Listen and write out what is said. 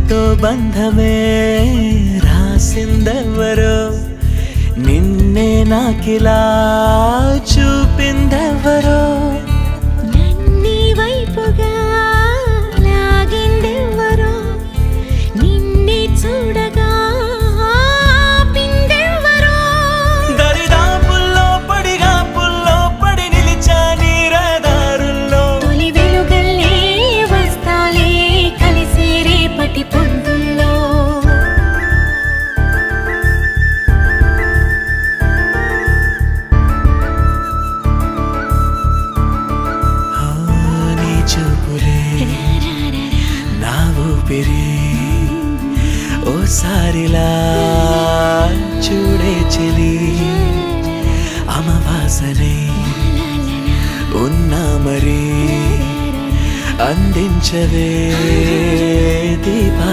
మనతో బంధమే రాసిందెవరో నిన్నే నాకిలా చూపిందెవరో నన్ని వైపుగా లాగిందెవరో నిన్నే చూడగా ఆపిందెవరో దరిదాపుల్లో పడిగాపుల్లో పడి నిలిచా నీ రహదారుల్లో తొలి వెలుగల్లే వస్తాలే కలిసే రేపటి పొద్దుల్లో నీ చూపులే నా ఊపిరి ఓసారిలా చూడే చెలి అమవాసనే ఉన్నా మరి అందించవే దీపా